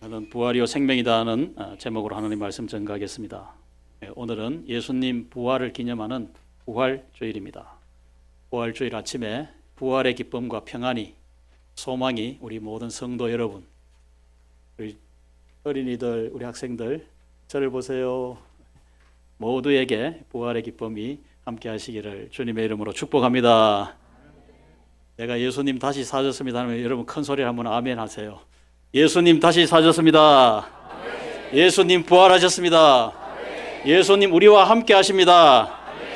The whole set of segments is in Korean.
저는 부활이요 생명이다 하는 제목으로 하나님 말씀 전가하겠습니다. 오늘은 예수님 부활을 기념하는 부활주일입니다. 부활주일 아침에 부활의 기쁨과 평안이, 소망이 우리 모든 성도 여러분, 우리 어린이들, 우리 학생들 저를 보세요. 모두에게 부활의 기쁨이 함께 하시기를 주님의 이름으로 축복합니다. 내가 예수님 다시 사셨습니다 하면 여러분 큰 소리로 한번 아멘 하세요. 예수님 다시 사셨습니다. 아멘. 예수님 부활하셨습니다. 아멘. 예수님 우리와 함께 하십니다. 아멘.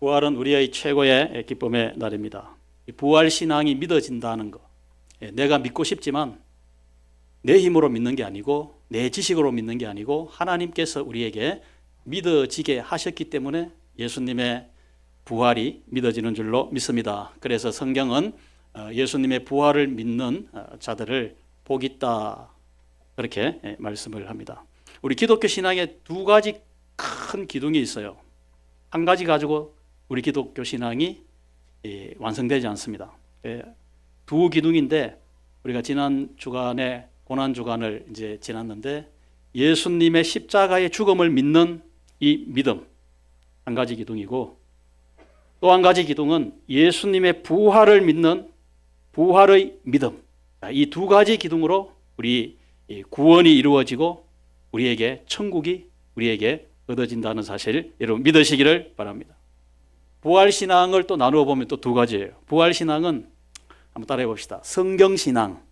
부활은 우리의 최고의 기쁨의 날입니다. 부활 신앙이 믿어진다는 것, 내가 믿고 싶지만 내 힘으로 믿는 게 아니고 내 지식으로 믿는 게 아니고 하나님께서 우리에게 믿어지게 하셨기 때문에 예수님의 부활이 믿어지는 줄로 믿습니다. 그래서 성경은 예수님의 부활을 믿는 자들을 복 있다 그렇게 말씀을 합니다. 우리 기독교 신앙에 두 가지 큰 기둥이 있어요. 한 가지 가지고 우리 기독교 신앙이 완성되지 않습니다. 두 기둥인데 우리가 지난 주간에 고난 주간을 이제 지났는데 예수님의 십자가의 죽음을 믿는 이 믿음 한 가지 기둥이고, 또 한 가지 기둥은 예수님의 부활을 믿는 부활의 믿음. 이 두 가지 기둥으로 우리 구원이 이루어지고 우리에게 천국이 우리에게 얻어진다는 사실 여러분 믿으시기를 바랍니다. 부활신앙을 또 나누어 보면 또 두 가지예요. 부활신앙은 한번 따라해 봅시다. 성경신앙,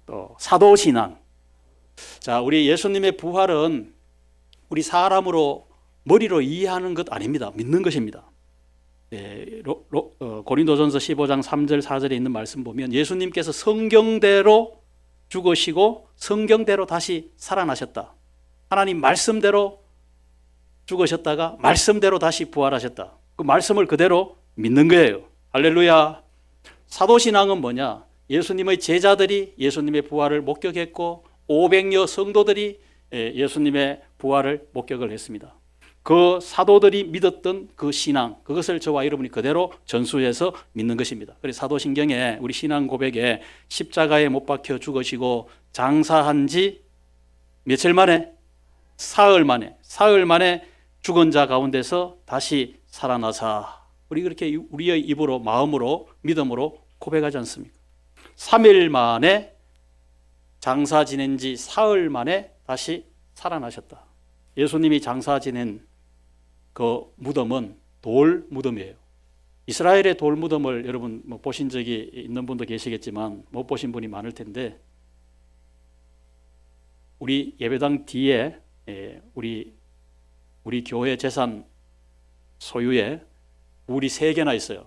또 사도신앙. 자, 우리 예수님의 부활은 우리 사람으로 머리로 이해하는 것 아닙니다. 믿는 것입니다. 고린도전서 15장 3절 4절에 있는 말씀 보면 예수님께서 성경대로 죽으시고 성경대로 다시 살아나셨다. 하나님 말씀대로 죽으셨다가 말씀대로 다시 부활하셨다. 그 말씀을 그대로 믿는 거예요. 할렐루야. 사도신앙은 뭐냐? 예수님의 제자들이 예수님의 부활을 목격했고 500여 성도들이 예수님의 부활을 목격을 했습니다. 그 사도들이 믿었던 그 신앙, 그것을 저와 여러분이 그대로 전수해서 믿는 것입니다. 그래서 사도신경에 우리 신앙 고백에 십자가에 못 박혀 죽으시고 장사한 지 며칠 만에? 사흘 만에 죽은 자 가운데서 다시 살아나사, 우리 그렇게 우리의 입으로 마음으로 믿음으로 고백하지 않습니까? 3일 만에 장사 지낸 지 사흘 만에 다시 살아나셨다. 예수님이 장사 지낸 그 무덤은 돌 무덤이에요. 이스라엘의 돌 무덤을 여러분 보신 적이 있는 분도 계시겠지만 못 보신 분이 많을 텐데, 우리 예배당 뒤에 우리 교회 재산 소유에 굴이 3개나 있어요.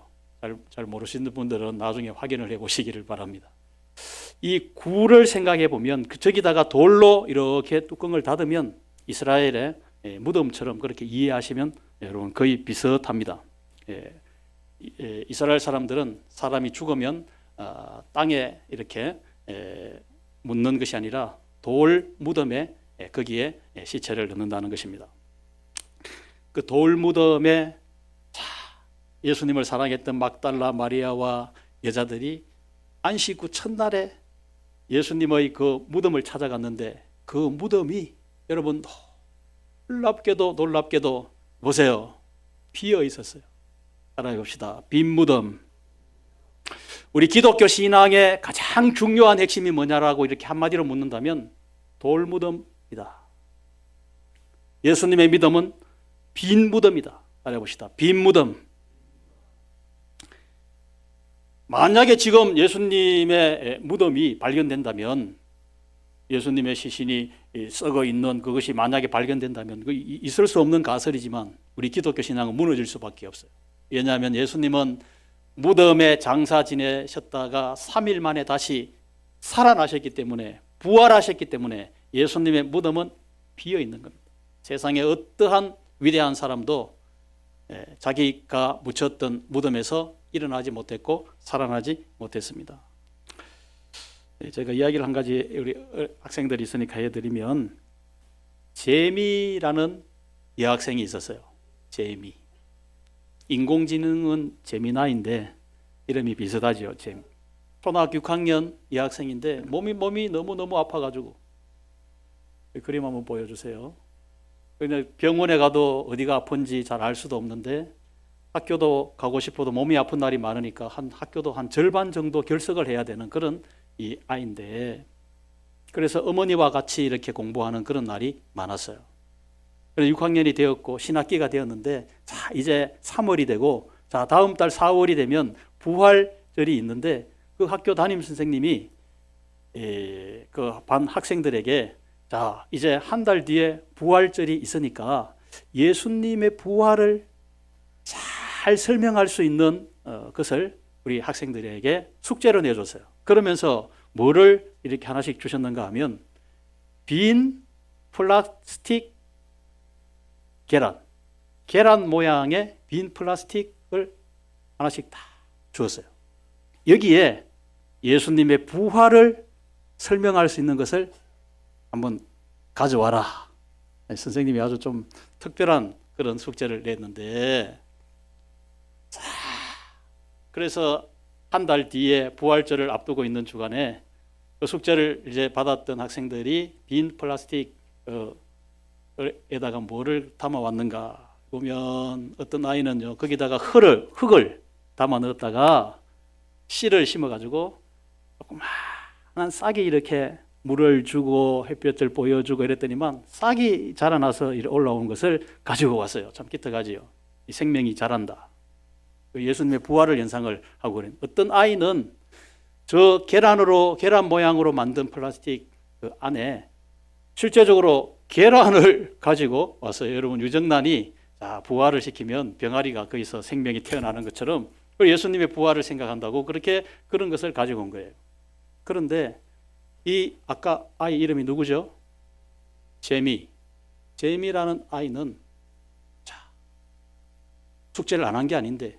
잘 모르시는 분들은 나중에 확인을 해보시기를 바랍니다. 이 굴을 생각해 보면 저기다가 돌로 이렇게 뚜껑을 닫으면 이스라엘의 무덤처럼 그렇게 이해하시면 여러분 거의 비슷합니다. 이스라엘 사람들은 사람이 죽으면 땅에 이렇게 묻는 것이 아니라 돌 무덤에 거기에 시체를 넣는다는 것입니다. 그 돌 무덤에 예수님을 사랑했던 막달라 마리아와 여자들이 안식 후 첫날에 예수님의 그 무덤을 찾아갔는데 그 무덤이 여러분 놀랍게도 보세요. 비어 있었어요. 따라해 봅시다. 빈 무덤. 우리 기독교 신앙의 가장 중요한 핵심이 뭐냐라고 이렇게 한마디로 묻는다면 돌 무덤이다. 예수님의 믿음은 빈 무덤이다. 따라해 봅시다. 빈 무덤. 만약에 지금 예수님의 무덤이 발견된다면, 예수님의 시신이 썩어 있는 그것이 만약에 발견된다면 있을 수 없는 가설이지만 우리 기독교 신앙은 무너질 수밖에 없어요. 왜냐하면 예수님은 무덤에 장사 지내셨다가 3일 만에 다시 살아나셨기 때문에, 부활하셨기 때문에 예수님의 무덤은 비어 있는 겁니다. 세상에 어떠한 위대한 사람도 자기가 묻혔던 무덤에서 일어나지 못했고 살아나지 못했습니다. 제가 이야기를 한 가지 우리 학생들이 있으니까 해드리면, 제미라는 여학생이 있었어요. 제미. 인공지능은 제미나인데 이름이 비슷하죠. 제미. 초등학교 6학년 여학생인데 몸이 너무 아파가지고 그림 한번 보여주세요. 그냥 병원에 가도 어디가 아픈지 잘 알 수도 없는데 학교도 가고 싶어도 몸이 아픈 날이 많으니까 학교도 한 절반 정도 결석을 해야 되는 그런 이 아이인데, 그래서 어머니와 같이 이렇게 공부하는 그런 날이 많았어요. 그래서 6학년이 되었고 신학기가 되었는데, 자 이제 3월이 되고 자 다음 달 4월이 되면 부활절이 있는데, 그 학교 담임 선생님이 그 반 학생들에게 자 이제 한 달 뒤에 부활절이 있으니까 예수님의 부활을 잘 설명할 수 있는 것을 우리 학생들에게 숙제로 내줬어요. 그러면서 뭐를 이렇게 하나씩 주셨는가 하면 빈 플라스틱 계란 모양의 빈 플라스틱을 하나씩 다 주었어요. 여기에 예수님의 부활을 설명할 수 있는 것을 한번 가져와라. 선생님이 아주 좀 특별한 그런 숙제를 냈는데, 자, 그래서 한 달 뒤에 부활절을 앞두고 있는 주간에 그 숙제를 이제 받았던 학생들이 빈 플라스틱에다가 뭐를 담아 왔는가 보면, 어떤 아이는요 거기다가 흙을 담아 넣었다가 씨를 심어가지고 조그마한 싹이 이렇게 물을 주고 햇볕을 보여주고 이랬더니만 싹이 자라나서 올라온 것을 가지고 왔어요. 참 기특하지요. 이 생명이 자란다. 예수님의 부활을 연상을 하고 그래요. 어떤 아이는 저 계란 모양으로 만든 플라스틱 그 안에 실제적으로 계란을 가지고 왔어요. 여러분, 유정란이 부활을 시키면 병아리가 거기서 생명이 태어나는 것처럼 예수님의 부활을 생각한다고 그렇게 그런 것을 가지고 온 거예요. 그런데 이 아까 아이 이름이 누구죠? 제미라는 아이는 숙제를 안 한 게 아닌데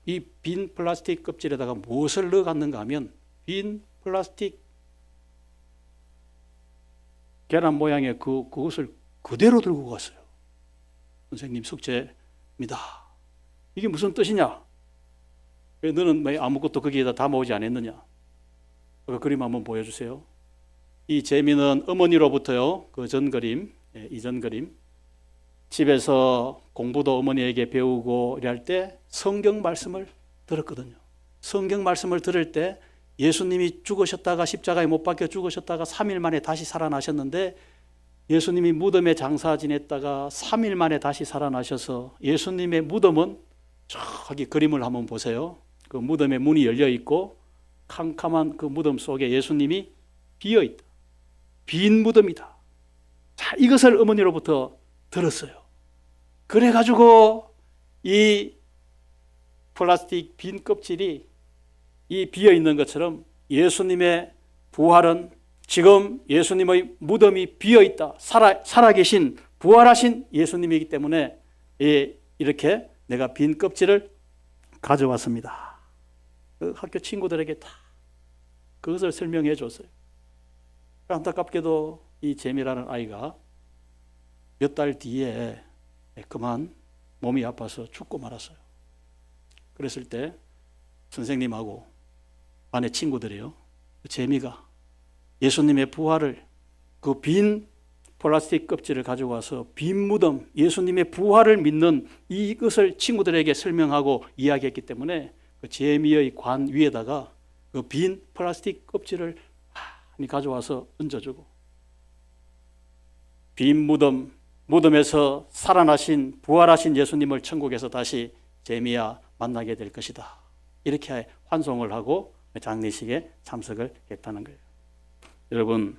이 빈 플라스틱 껍질에다가 무엇을 넣어갔는가 하면 빈 플라스틱 계란 모양의 그것을 그대로 들고 갔어요. 선생님 숙제입니다. 이게 무슨 뜻이냐? 왜 너는 왜 아무것도 거기에다 담아오지 않았느냐? 그 그림 한번 보여주세요. 이 제미는 어머니로부터요, 그 전 그림, 이전 그림, 집에서 공부도 어머니에게 배우고 이럴 때 성경 말씀을 들었거든요. 성경 말씀을 들을 때 예수님이 죽으셨다가 십자가에 못 박혀 죽으셨다가 3일 만에 다시 살아나셨는데, 예수님이 무덤에 장사 지냈다가 3일 만에 다시 살아나셔서 예수님의 무덤은 저기 그림을 한번 보세요. 그 무덤에 문이 열려 있고 캄캄한 그 무덤 속에 예수님이 비어 있다. 빈 무덤이다. 자, 이것을 어머니로부터 들었어요. 그래가지고 이 플라스틱 빈 껍질이 이 비어 있는 것처럼 예수님의 부활은 지금 예수님의 무덤이 비어 있다. 살아계신 부활하신 예수님이기 때문에 이렇게 내가 빈 껍질을 가져왔습니다. 그 학교 친구들에게 다 그것을 설명해 줬어요. 안타깝게도 이 제미라는 아이가 몇 달 뒤에 그만 몸이 아파서 죽고 말았어요. 그랬을 때 선생님하고 반의 친구들이요, 제미가 예수님의 부활을 그 빈 플라스틱 껍질을 가지고 와서 빈 무덤, 예수님의 부활을 믿는 이것을 친구들에게 설명하고 이야기했기 때문에 그 제미의 관 위에다가 그 빈 플라스틱 껍질을 많이 가져와서 얹어주고, 빈 무덤에서 살아나신 부활하신 예수님을 천국에서 다시 제미야 만나게 될 것이다. 이렇게 환송을 하고 장례식에 참석을 했다는 거예요. 여러분,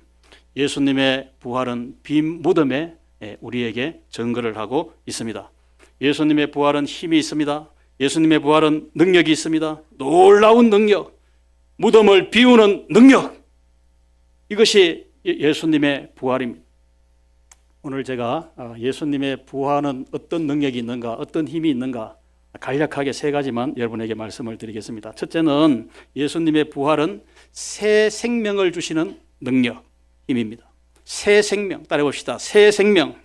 예수님의 부활은 빈 무덤에 우리에게 증거를 하고 있습니다. 예수님의 부활은 힘이 있습니다. 예수님의 부활은 능력이 있습니다. 놀라운 능력, 무덤을 비우는 능력, 이것이 예수님의 부활입니다. 오늘 제가 예수님의 부활은 어떤 능력이 있는가, 어떤 힘이 있는가 간략하게 세 가지만 여러분에게 말씀을 드리겠습니다. 첫째는 예수님의 부활은 새 생명을 주시는 능력, 힘입니다. 새 생명, 따라해봅시다. 새 생명.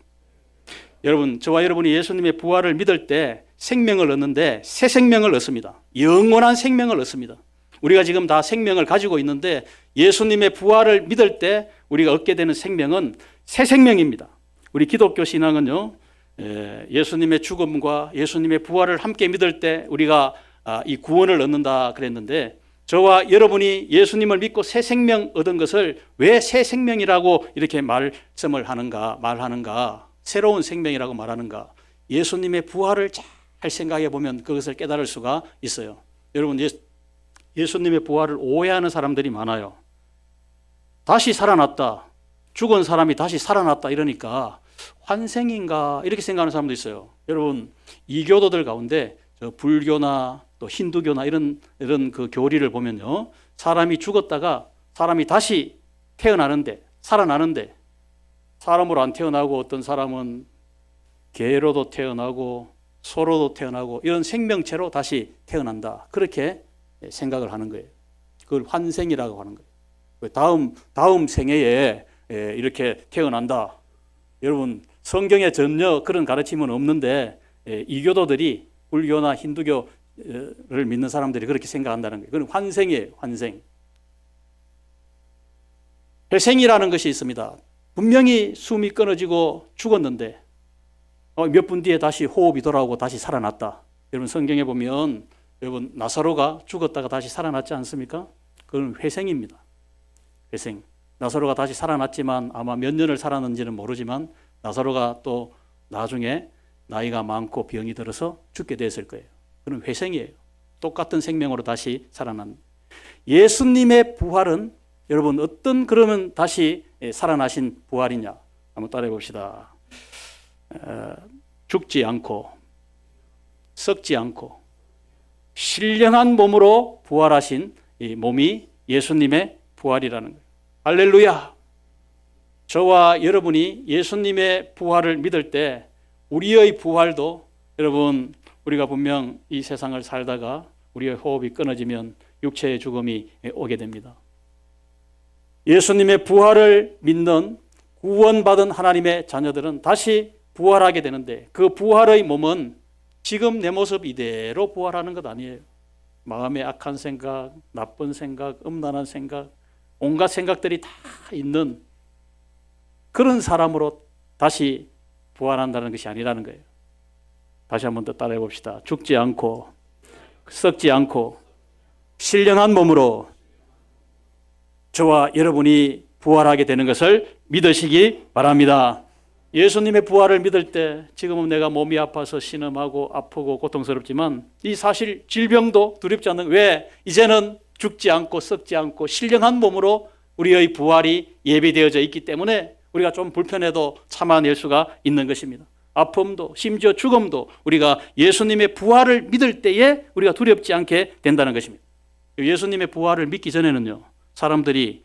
여러분, 저와 여러분이 예수님의 부활을 믿을 때 생명을 얻는데 새 생명을 얻습니다. 영원한 생명을 얻습니다. 우리가 지금 다 생명을 가지고 있는데 예수님의 부활을 믿을 때 우리가 얻게 되는 생명은 새 생명입니다. 우리 기독교 신앙은요, 예수님의 죽음과 예수님의 부활을 함께 믿을 때 우리가 이 구원을 얻는다 그랬는데, 저와 여러분이 예수님을 믿고 새 생명 얻은 것을 왜 새 생명이라고 이렇게 말씀을 말하는가, 새로운 생명이라고 말하는가, 예수님의 부활을 잘 생각해 보면 그것을 깨달을 수가 있어요. 여러분, 예수님의 부활을 오해하는 사람들이 많아요. 다시 살아났다, 죽은 사람이 다시 살아났다 이러니까 환생인가 이렇게 생각하는 사람도 있어요. 여러분, 이교도들 가운데 불교나 또 힌두교나 이런 그 교리를 보면요, 사람이 죽었다가 사람이 다시 태어나는데, 살아나는데, 사람으로 안 태어나고 어떤 사람은 개로도 태어나고 소로도 태어나고 이런 생명체로 다시 태어난다, 그렇게 생각을 하는 거예요. 그걸 환생이라고 하는 거예요. 다음 생애에 이렇게 태어난다. 여러분, 성경에 전혀 그런 가르침은 없는데 이교도들이, 불교나 힌두교를 믿는 사람들이 그렇게 생각한다는 거예요. 그건 환생이에요. 환생. 회생이라는 것이 있습니다. 분명히 숨이 끊어지고 죽었는데 몇 분 뒤에 다시 호흡이 돌아오고 다시 살아났다. 여러분, 성경에 보면 여러분, 나사로가 죽었다가 다시 살아났지 않습니까? 그건 회생입니다. 회생. 나사로가 다시 살아났지만 아마 몇 년을 살았는지는 모르지만 나사로가 또 나중에 나이가 많고 병이 들어서 죽게 됐을 거예요. 그건 회생이에요. 똑같은 생명으로 다시 살아난. 예수님의 부활은 여러분 어떤, 그러면 다시 살아나신 부활이냐? 한번 따라해 봅시다. 죽지 않고 썩지 않고 신령한 몸으로 부활하신 이 몸이 예수님의 부활이라는 거예요. 할렐루야. 저와 여러분이 예수님의 부활을 믿을 때 우리의 부활도, 여러분, 우리가 분명 이 세상을 살다가 우리의 호흡이 끊어지면 육체의 죽음이 오게 됩니다. 예수님의 부활을 믿는 구원받은 하나님의 자녀들은 다시 부활하게 되는데, 그 부활의 몸은 지금 내 모습 이대로 부활하는 것 아니에요. 마음에 악한 생각, 나쁜 생각, 음란한 생각, 온갖 생각들이 다 있는 그런 사람으로 다시 부활한다는 것이 아니라는 거예요. 다시 한번 더 따라해 봅시다. 죽지 않고 썩지 않고 신령한 몸으로 저와 여러분이 부활하게 되는 것을 믿으시기 바랍니다. 예수님의 부활을 믿을 때 지금은 내가 몸이 아파서 신음하고 아프고 고통스럽지만 이 사실 질병도 두렵지 않는, 왜? 이제는 죽지 않고 썩지 않고 신령한 몸으로 우리의 부활이 예비되어져 있기 때문에 우리가 좀 불편해도 참아낼 수가 있는 것입니다. 아픔도 심지어 죽음도 우리가 예수님의 부활을 믿을 때에 우리가 두렵지 않게 된다는 것입니다. 예수님의 부활을 믿기 전에는요, 사람들이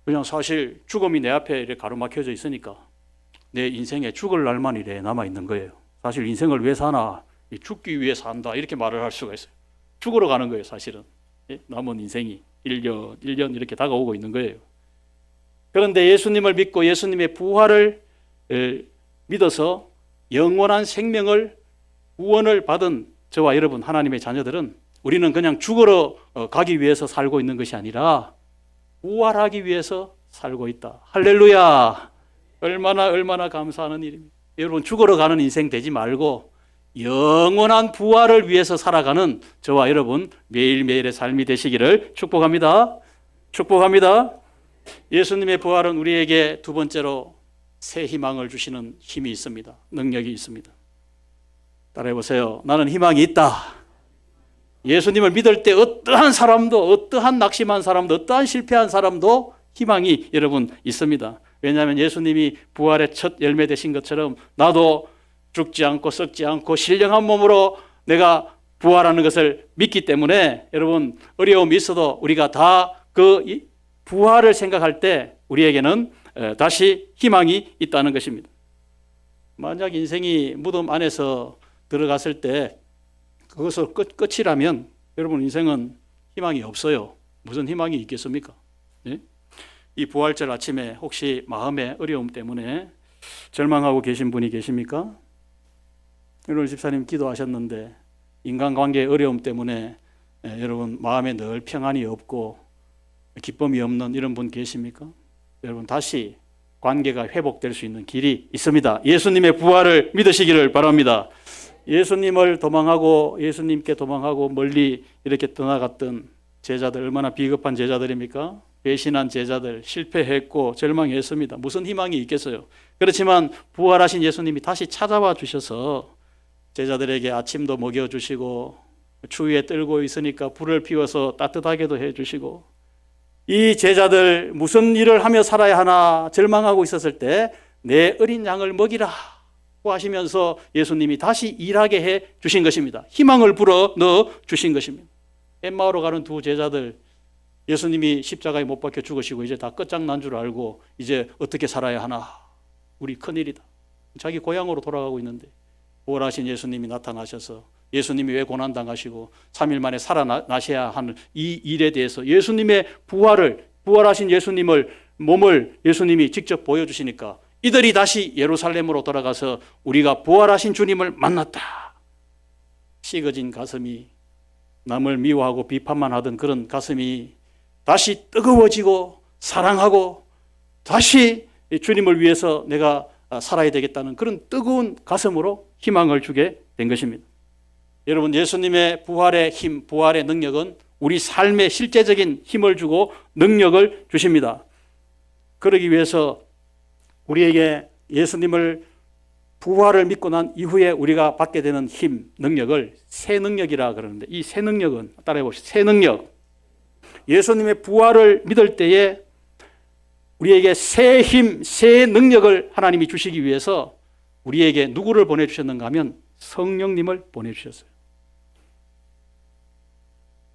그냥 사실 죽음이 내 앞에 이렇게 가로막혀져 있으니까 내 인생에 죽을 날만 이래 남아있는 거예요. 사실 인생을 왜 사나? 죽기 위해 산다, 이렇게 말을 할 수가 있어요. 죽으러 가는 거예요, 사실은. 남은 인생이 1년 이렇게 다가오고 있는 거예요. 그런데 예수님을 믿고 예수님의 부활을 믿어서 영원한 생명을, 구원을 받은 저와 여러분 하나님의 자녀들은, 우리는 그냥 죽으러 가기 위해서 살고 있는 것이 아니라 부활하기 위해서 살고 있다. 할렐루야. 얼마나 감사하는 일입니다. 여러분, 죽으러 가는 인생 되지 말고 영원한 부활을 위해서 살아가는 저와 여러분 매일매일의 삶이 되시기를 축복합니다. 축복합니다. 예수님의 부활은 우리에게 두 번째로 새 희망을 주시는 힘이 있습니다. 능력이 있습니다. 따라해 보세요. 나는 희망이 있다. 예수님을 믿을 때 어떠한 사람도, 어떠한 낙심한 사람도, 어떠한 실패한 사람도 희망이 여러분 있습니다. 왜냐하면 예수님이 부활의 첫 열매 되신 것처럼 나도 죽지 않고 썩지 않고 신령한 몸으로 내가 부활하는 것을 믿기 때문에, 여러분, 어려움이 있어도 우리가 다 그 부활을 생각할 때 우리에게는 다시 희망이 있다는 것입니다. 만약 인생이 무덤 안에서 들어갔을 때 그것을 끝이라면 여러분 인생은 희망이 없어요. 무슨 희망이 있겠습니까? 네? 이 부활절 아침에 혹시 마음의 어려움 때문에 절망하고 계신 분이 계십니까? 오늘 집사님 기도하셨는데 인간관계의 어려움 때문에 여러분 마음에 늘 평안이 없고 기쁨이 없는 이런 분 계십니까? 여러분 다시 관계가 회복될 수 있는 길이 있습니다. 예수님의 부활을 믿으시기를 바랍니다. 예수님을 도망하고 예수님께 도망하고 멀리 이렇게 떠나갔던 제자들, 얼마나 비겁한 제자들입니까? 배신한 제자들, 실패했고 절망했습니다. 무슨 희망이 있겠어요? 그렇지만 부활하신 예수님이 다시 찾아와 주셔서 제자들에게 아침도 먹여주시고 추위에 떨고 있으니까 불을 피워서 따뜻하게도 해주시고, 이 제자들 무슨 일을 하며 살아야 하나 절망하고 있었을 때 내 어린 양을 먹이라 하시면서 예수님이 다시 일하게 해 주신 것입니다. 희망을 불어 넣어 주신 것입니다. 엠마오로 가는 두 제자들, 예수님이 십자가에 못 박혀 죽으시고 이제 다 끝장난 줄 알고 이제 어떻게 살아야 하나, 우리 큰일이다. 자기 고향으로 돌아가고 있는데 부활하신 예수님이 나타나셔서 예수님이 왜 고난당하시고 3일 만에 살아나셔야 하는 이 일에 대해서 예수님의 부활하신 예수님을, 몸을 예수님이 직접 보여주시니까 이들이 다시 예루살렘으로 돌아가서 우리가 부활하신 주님을 만났다. 식어진 가슴이, 남을 미워하고 비판만 하던 그런 가슴이 다시 뜨거워지고 사랑하고 다시 주님을 위해서 내가 살아야 되겠다는 그런 뜨거운 가슴으로 희망을 주게 된 것입니다. 여러분, 예수님의 부활의 힘, 부활의 능력은 우리 삶에 실제적인 힘을 주고 능력을 주십니다. 그러기 위해서 우리에게 예수님을 부활을 믿고 난 이후에 우리가 받게 되는 힘, 능력을 새 능력이라 그러는데, 이 새 능력은 따라해 봅시다. 새 능력. 예수님의 부활을 믿을 때에 우리에게 새 힘, 새 능력을 하나님이 주시기 위해서 우리에게 누구를 보내주셨는가 하면 성령님을 보내주셨어요.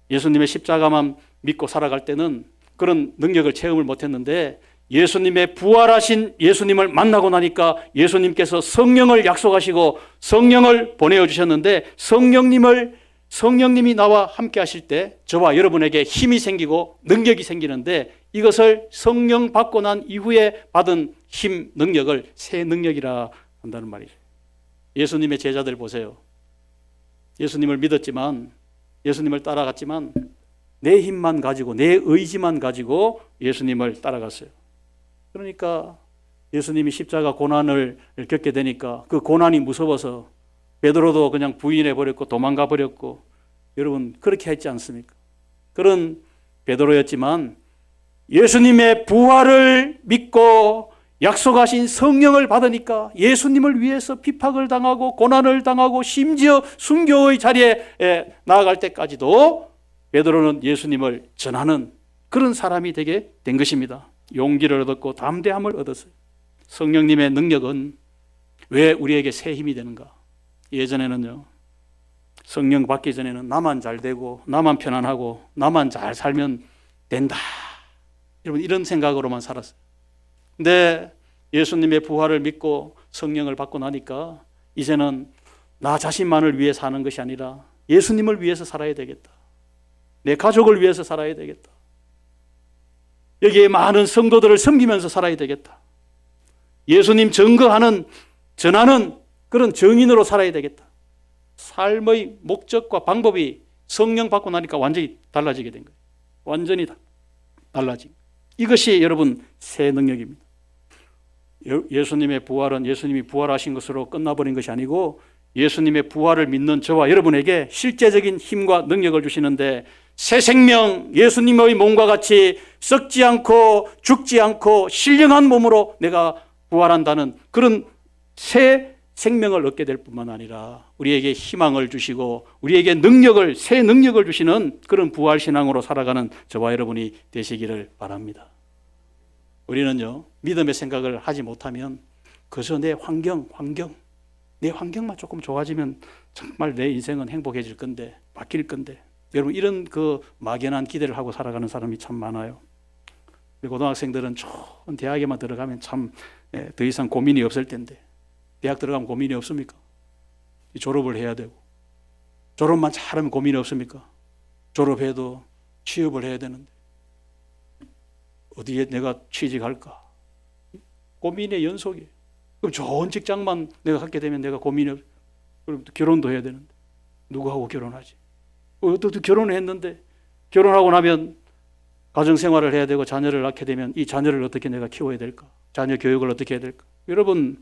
예수님의 십자가만 믿고 살아갈 때는 그런 능력을 체험을 못했는데 예수님의 부활하신 예수님을 만나고 나니까 예수님께서 성령을 약속하시고 성령을 보내주셨는데, 성령님이 나와 함께 하실 때 저와 여러분에게 힘이 생기고 능력이 생기는데, 이것을 성령 받고 난 이후에 받은 힘, 능력을 새 능력이라 한다는 말이죠. 예수님의 제자들 보세요. 예수님을 믿었지만, 예수님을 따라갔지만 내 힘만 가지고, 내 의지만 가지고 예수님을 따라갔어요. 그러니까 예수님이 십자가 고난을 겪게 되니까 그 고난이 무서워서 베드로도 그냥 부인해 버렸고 도망가 버렸고, 여러분 그렇게 했지 않습니까? 그런 베드로였지만 예수님의 부활을 믿고 약속하신 성령을 받으니까 예수님을 위해서 핍박을 당하고 고난을 당하고 심지어 순교의 자리에 나아갈 때까지도 베드로는 예수님을 전하는 그런 사람이 되게 된 것입니다. 용기를 얻었고 담대함을 얻었어요. 성령님의 능력은 왜 우리에게 새 힘이 되는가? 예전에는요, 성령 받기 전에는 나만 잘 되고 나만 편안하고 나만 잘 살면 된다, 여러분 이런 생각으로만 살았어요. 근데 예수님의 부활을 믿고 성령을 받고 나니까 이제는 나 자신만을 위해 사는 것이 아니라 예수님을 위해서 살아야 되겠다. 내 가족을 위해서 살아야 되겠다. 여기에 많은 성도들을 섬기면서 살아야 되겠다. 예수님 전하는 그런 정인으로 살아야 되겠다. 삶의 목적과 방법이 성령 받고 나니까 완전히 달라지게 된 거예요. 완전히 달라진. 이것이 여러분 새 능력입니다. 예수님의 부활은 예수님이 부활하신 것으로 끝나버린 것이 아니고 예수님의 부활을 믿는 저와 여러분에게 실제적인 힘과 능력을 주시는데, 새 생명, 예수님의 몸과 같이 썩지 않고 죽지 않고 신령한 몸으로 내가 부활한다는 그런 새 생명을 얻게 될 뿐만 아니라 우리에게 희망을 주시고 우리에게 새 능력을 주시는 그런 부활신앙으로 살아가는 저와 여러분이 되시기를 바랍니다. 우리는요, 믿음의 생각을 하지 못하면 그저 내 환경만 조금 좋아지면 정말 내 인생은 행복해질 건데, 바뀔 건데, 여러분 이런 그 막연한 기대를 하고 살아가는 사람이 참 많아요. 고등학생들은 좋은 대학에만 들어가면 참 더 이상 고민이 없을 텐데, 대학 들어가면 고민이 없습니까? 졸업을 해야 되고, 졸업만 잘하면 고민이 없습니까? 졸업해도 취업을 해야 되는데 어디에 내가 취직할까? 고민의 연속이에요. 그럼 좋은 직장만 내가 갖게 되면 내가 고민이 없고, 그럼 결혼도 해야 되는데 누구하고 결혼하지? 또 결혼을 했는데 결혼하고 나면 가정생활을 해야 되고 자녀를 낳게 되면 이 자녀를 어떻게 내가 키워야 될까? 자녀 교육을 어떻게 해야 될까? 여러분,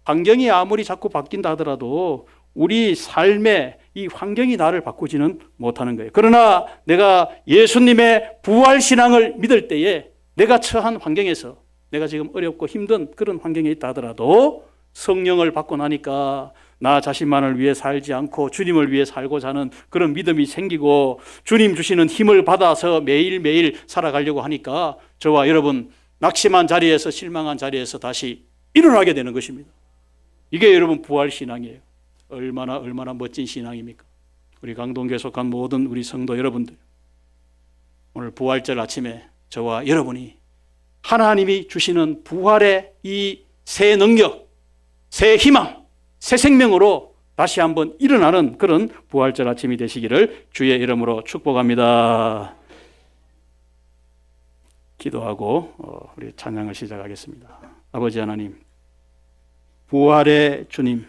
환경이 아무리 자꾸 바뀐다 하더라도 우리 삶의 이 환경이 나를 바꾸지는 못하는 거예요. 그러나 내가 예수님의 부활신앙을 믿을 때에 내가 처한 환경에서 내가 지금 어렵고 힘든 그런 환경에 있다 하더라도 성령을 받고 나니까 나 자신만을 위해 살지 않고 주님을 위해 살고자 하는 그런 믿음이 생기고 주님 주시는 힘을 받아서 매일매일 살아가려고 하니까 저와 여러분 낙심한 자리에서 실망한 자리에서 다시 일어나게 되는 것입니다. 이게 여러분 부활신앙이에요. 얼마나 멋진 신앙입니까? 우리 강동교에 속한 모든 우리 성도 여러분들, 오늘 부활절 아침에 저와 여러분이 하나님이 주시는 부활의 이 새 능력, 새 희망, 새 생명으로 다시 한번 일어나는 그런 부활절 아침이 되시기를 주의 이름으로 축복합니다. 기도하고 우리 찬양을 시작하겠습니다. 아버지 하나님, 부활의 주님,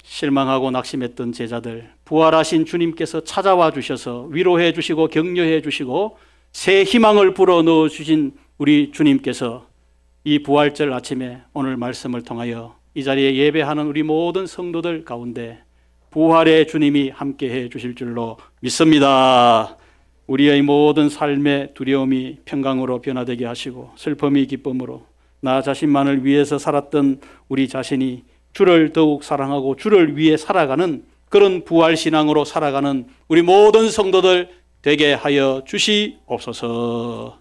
실망하고 낙심했던 제자들, 부활하신 주님께서 찾아와 주셔서 위로해 주시고 격려해 주시고 새 희망을 불어넣어 주신 우리 주님께서 이 부활절 아침에 오늘 말씀을 통하여 이 자리에 예배하는 우리 모든 성도들 가운데 부활의 주님이 함께해 주실 줄로 믿습니다. 우리의 모든 삶의 두려움이 평강으로 변화되게 하시고 슬픔이 기쁨으로 나 자신만을 위해서 살았던 우리 자신이 주를 더욱 사랑하고 주를 위해 살아가는 그런 부활신앙으로 살아가는 우리 모든 성도들 되게 하여 주시옵소서.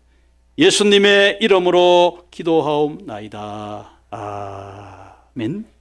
예수님의 이름으로 기도하옵나이다. 아멘.